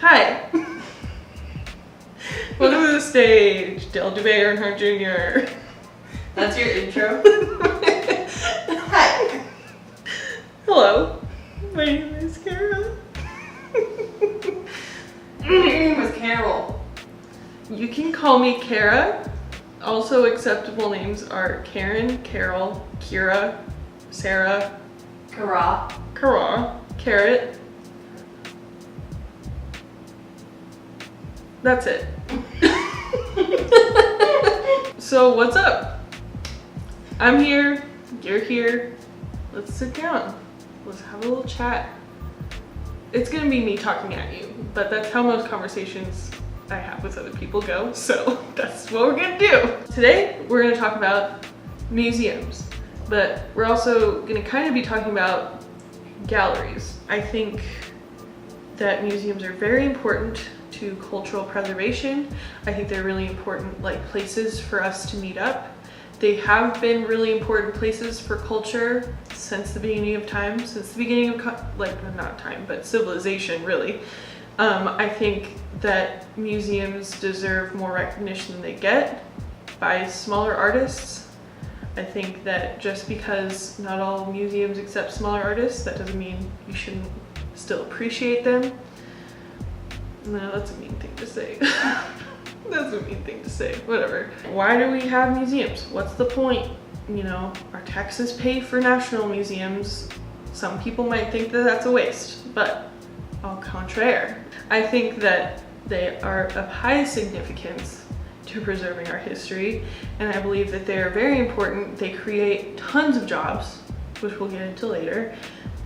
Hi. Welcome to the stage, Dale DeBay Earnhardt Jr. That's your intro? Hi. Hello. My name is Kara. Your name was Carol. You can call me Kara. Also acceptable names are Karen, Carol, Kira, Sarah, Kara. Carrot. That's it. So what's up? I'm here, you're here. Let's sit down. Let's have a little chat. It's gonna be me talking at you, but that's how most conversations I have with other people go, so that's what we're gonna do. Today, we're gonna talk about museums, but we're also gonna kind of be talking about galleries. I think that museums are very important to cultural preservation. I think they're really important places for us to meet up. They have been really important places for culture since the beginning of time, since the beginning of not time, but civilization really. I think that museums deserve more recognition than they get by smaller artists. I think that just because not all museums accept smaller artists, that doesn't mean you shouldn't still appreciate them. No, that's a mean thing to say. That's a mean thing to say, whatever. Why do we have museums? What's the point? You know, our taxes pay for national museums. Some people might think that that's a waste, but au contraire. I think that they are of high significance to preserving our history, and I believe that they are very important. They create tons of jobs, which we'll get into later.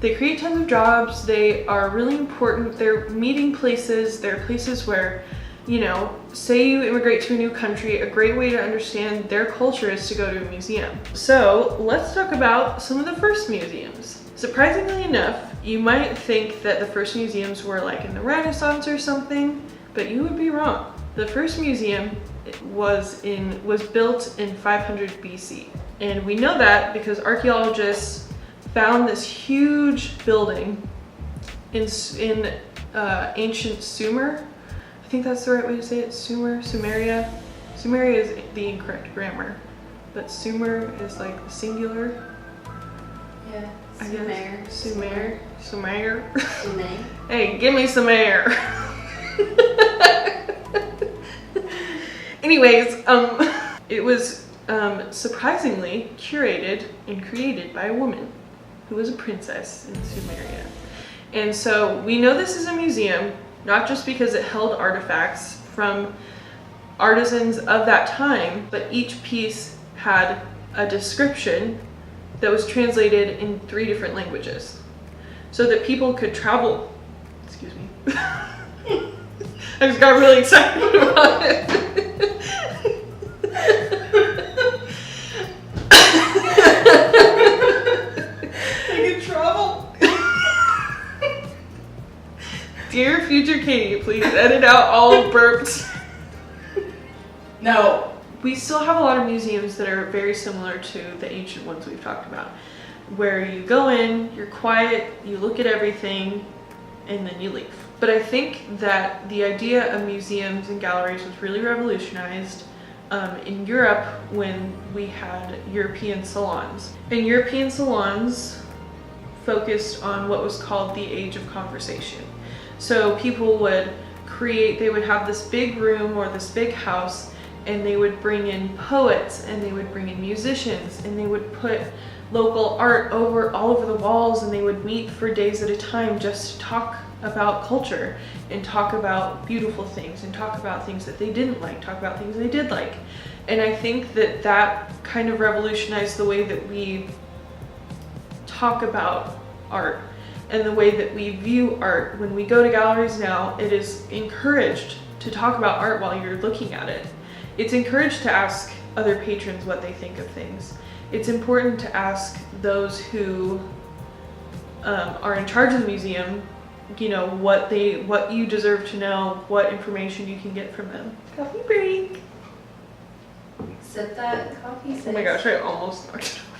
They create tons of jobs. They are really important. They're meeting places. They're places where, you know, say you immigrate to a new country, a great way to understand their culture is to go to a museum. So let's talk about some of the first museums. Surprisingly enough, you might think that the first museums were like in the Renaissance or something, but you would be wrong. The first museum was built in 500 BC. And we know that because archaeologists found this huge building in ancient Sumer. I think that's the right way to say it. Sumeria. Sumeria is the incorrect grammar, but Sumer is like the singular. Yeah. I guess. Sumer. Sumer. Hey, give me some air. Anyways, it was surprisingly curated and created by a woman who was a princess in Sumeria. And so we know this is a museum, not just because it held artifacts from artisans of that time, but each piece had a description that was translated in 3 different languages so that people could travel. Excuse me. I just got really excited about it. Dear future Katie, please edit out all burps. No. We still have a lot of museums that are very similar to the ancient ones we've talked about, where you go in, you're quiet, you look at everything, and then you leave. But I think that the idea of museums and galleries was really revolutionized in Europe when we had European salons. And European salons focused on what was called the Age of Conversation. So people would they would have this big room or this big house, and they would bring in poets and they would bring in musicians and they would put local art all over the walls, and they would meet for days at a time just to talk about culture and talk about beautiful things and talk about things that they didn't like, talk about things they did like. And I think that that kind of revolutionized the way that we talk about art and the way that we view art. When we go to galleries now, it is encouraged to talk about art while you're looking at it. It's encouraged to ask other patrons what they think of things. It's important to ask those who are in charge of the museum, you know, what you deserve to know, what information you can get from them. Coffee break. Sip that coffee. Oh my gosh, I almost knocked it over.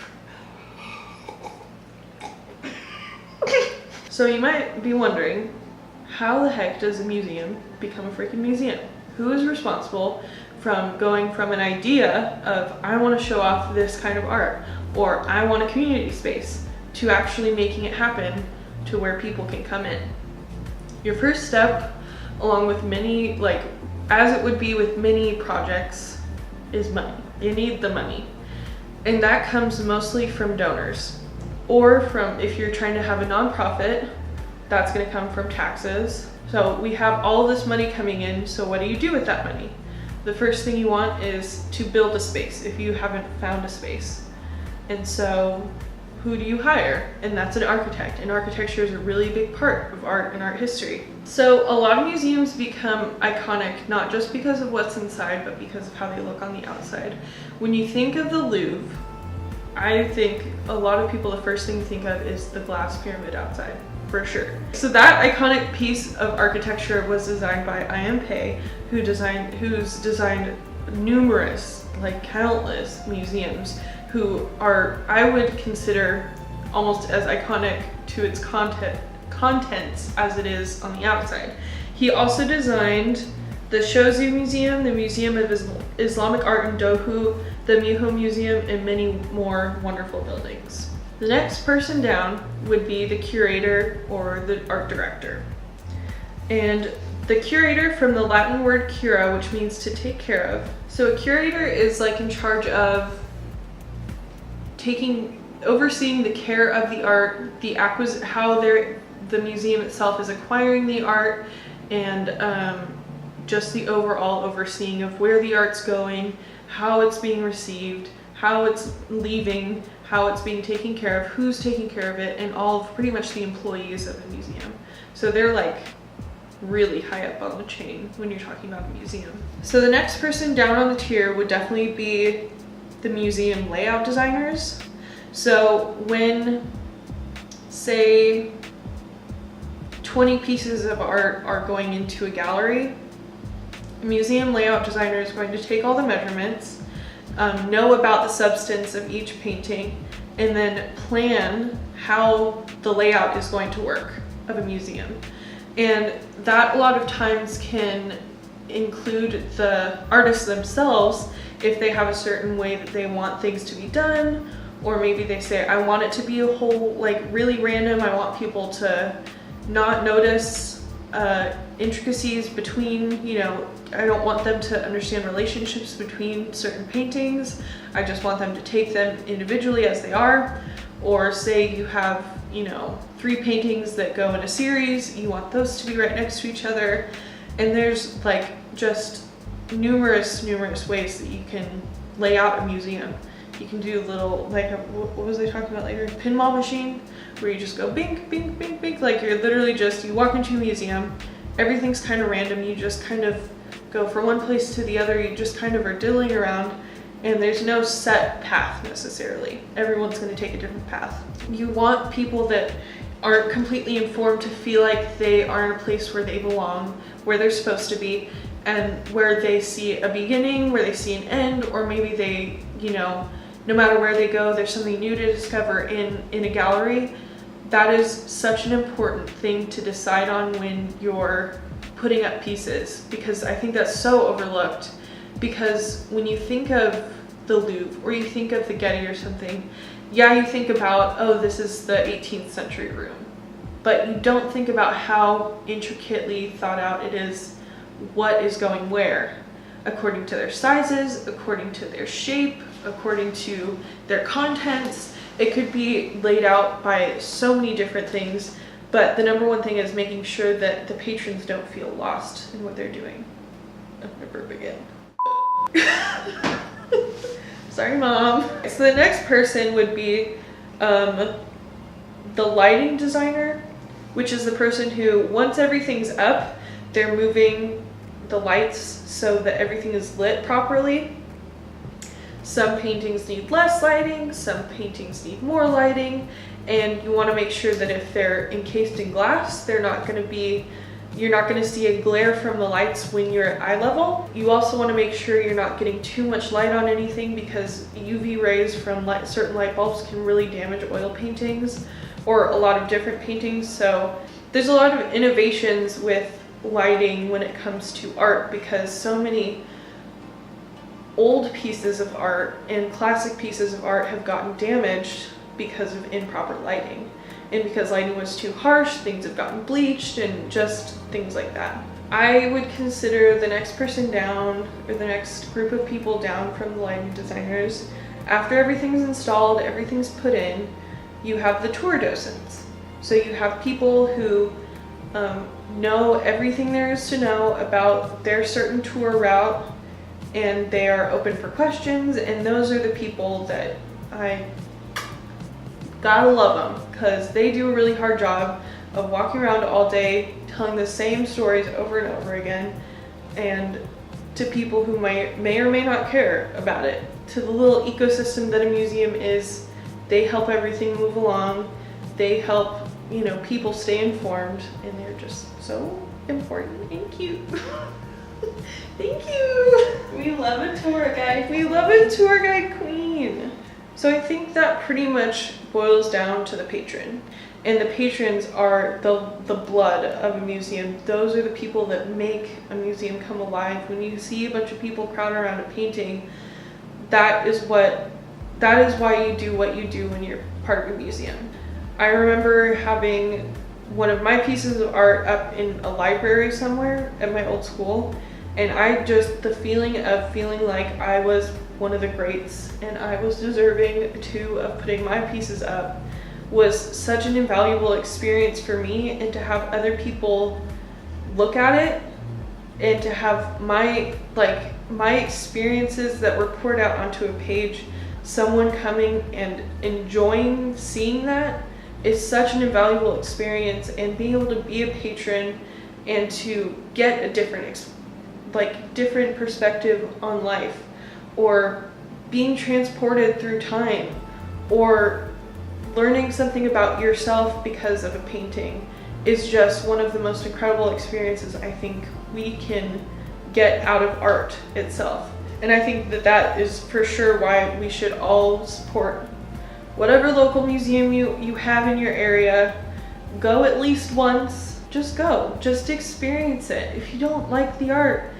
So you might be wondering, how the heck does a museum become a freaking museum? Who is responsible from going from an idea of, I want to show off this kind of art, or I want a community space, to actually making it happen to where people can come in? Your first step, along with many, like, as it would be with many projects, is money. You need the money. And that comes mostly from donors, or from, if you're trying to have a nonprofit, that's going to come from taxes. So we have all this money coming in, so what do you do with that money? The first thing you want is to build a space if you haven't found a space. And so who do you hire? And that's an architect. And architecture is a really big part of art and art history. So a lot of museums become iconic, not just because of what's inside, but because of how they look on the outside. When you think of the Louvre, I think a lot of people, the first thing you think of is the glass pyramid outside, for sure. So that iconic piece of architecture was designed by I.M. Pei, who's designed numerous, like countless museums, who are, I would consider, almost as iconic to its contents as it is on the outside. He also designed the Shozu Museum, the Museum of Islamic Art in Dohu, the Miho Museum, and many more wonderful buildings. The next person down would be the curator or the art director. And the curator, from the Latin word cura, which means to take care of. So a curator is like in charge of overseeing the care of the art, how the museum itself is acquiring the art, and just the overall overseeing of where the art's going, how it's being received, how it's leaving, how it's being taken care of, who's taking care of it, and all of pretty much the employees of the museum. So they're like really high up on the chain when you're talking about a museum. So the next person down on the tier would definitely be the museum layout designers. So when, say, 20 pieces of art are going into a gallery, a museum layout designer is going to take all the measurements, know about the substance of each painting, and then plan how the layout is going to work of a museum. And that a lot of times can include the artists themselves if they have a certain way that they want things to be done, or maybe they say, I want it to be a whole, like, really random, I want people to not notice intricacies between, you know, I don't want them to understand relationships between certain paintings, I just want them to take them individually as they are. Or say you have, you know, 3 paintings that go in a series, you want those to be right next to each other. And there's like just numerous ways that you can lay out a museum. You can do little, like, what was I talking about later? Pinball machine, where you just go bink, bink, bink, bink. Like you're literally just, you walk into a museum, everything's kind of random. You just kind of go from one place to the other. You just kind of are diddling around, and there's no set path necessarily. Everyone's going to take a different path. You want people that aren't completely informed to feel like they are in a place where they belong, where they're supposed to be, and where they see a beginning, where they see an end, or maybe they, you know, no matter where they go, there's something new to discover in a gallery. That is such an important thing to decide on when you're putting up pieces, because I think that's so overlooked. Because when you think of the Louvre, or you think of the Getty or something, yeah, you think about, oh, this is the 18th century room. But you don't think about how intricately thought out it is, what is going where, according to their sizes, according to their shape, according to their contents. It could be laid out by so many different things, but the number one thing is making sure that the patrons don't feel lost in what they're doing. I'm gonna burp again. Sorry, Mom. So the next person would be the lighting designer, which is the person who, once everything's up, they're moving the lights so that everything is lit properly. Some paintings need less lighting, some paintings need more lighting, and you want to make sure that if they're encased in glass, you're not going to see a glare from the lights when you're at eye level. You also want to make sure you're not getting too much light on anything, because UV rays from certain light bulbs can really damage oil paintings or a lot of different paintings. So there's a lot of innovations with lighting when it comes to art, because so many old pieces of art and classic pieces of art have gotten damaged because of improper lighting. And because lighting was too harsh, things have gotten bleached and just things like that. I would consider the next person down, or the next group of people down from the lighting designers, after everything's installed, everything's put in, you have the tour docents. So you have people who know everything there is to know about their certain tour route, and they are open for questions, and those are the people that I gotta love them, because they do a really hard job of walking around all day telling the same stories over and over again, and to people who may or may not care about it, to the little ecosystem that a museum is. They help everything move along, they help, you know, people stay informed, and they're just so important and cute. Thank you. We love a tour guide. We love a tour guide queen. So I think that pretty much boils down to the patron. And the patrons are the blood of a museum. Those are the people that make a museum come alive. When you see a bunch of people crowd around a painting, that is why you do what you do when you're part of a museum. I remember having one of my pieces of art up in a library somewhere at my old school, and the feeling like I was one of the greats and I was deserving of putting my pieces up was such an invaluable experience for me. And to have other people look at it, and to have my experiences that were poured out onto a page, someone coming and enjoying seeing that, is such an invaluable experience. And being able to be a patron and to get a different perspective on life, or being transported through time, or learning something about yourself because of a painting, is just one of the most incredible experiences I think we can get out of art itself. And I think that is for sure why we should all support whatever local museum you have in your area. Go at least once. Just go. Just experience it. If you don't like the art,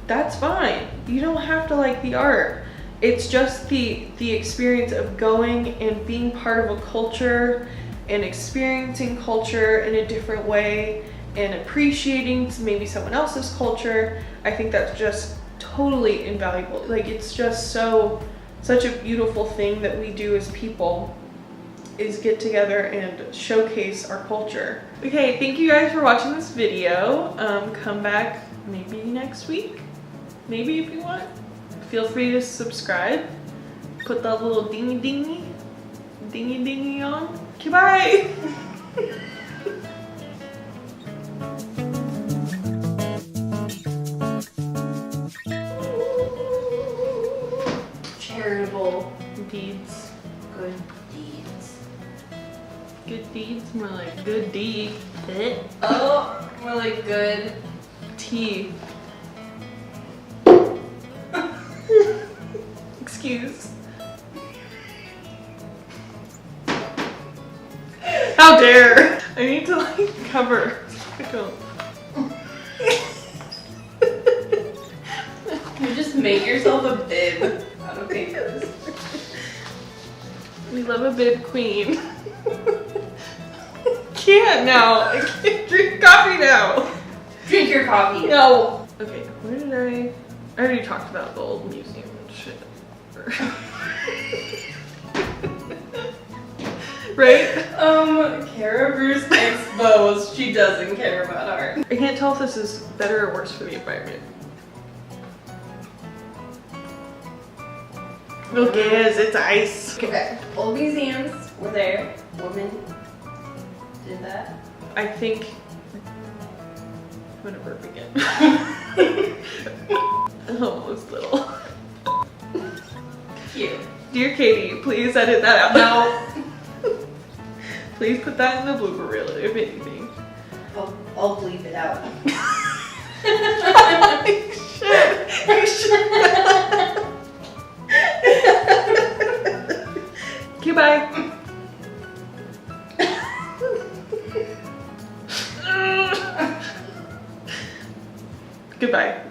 that's fine. You don't have to like the art. It's just the experience of going and being part of a culture and experiencing culture in a different way and appreciating maybe someone else's culture. I think that's just totally invaluable. Like, it's just such a beautiful thing that we do as people, is get together and showcase our culture. Okay, thank you guys for watching this video. Come back maybe next week, maybe, if you want. Feel free to subscribe. Put that little dingy on. Okay, bye. Charitable Deeds. good deeds. Good deeds, more like good deed. Oh, more like good. Tea. Excuse. How dare! I need to cover. I don't. You just make yourself a bib out of papers. We love a bib queen. Can't now. I can't drink coffee now. Drink your coffee. No. Okay, where did I already talked about the old museum and shit. Right? Kara Bruce exposed. She doesn't care about art. I can't tell if this is better or worse for the environment. Who cares? It's ice. Okay. Old museums were there. Women did that. I think I'm gonna burp again. Almost little. Cute. Dear Katie, please edit that out. No. Please put that in the blooper reel, if anything. I'll bleep it out. You should. Okay, bye. Goodbye.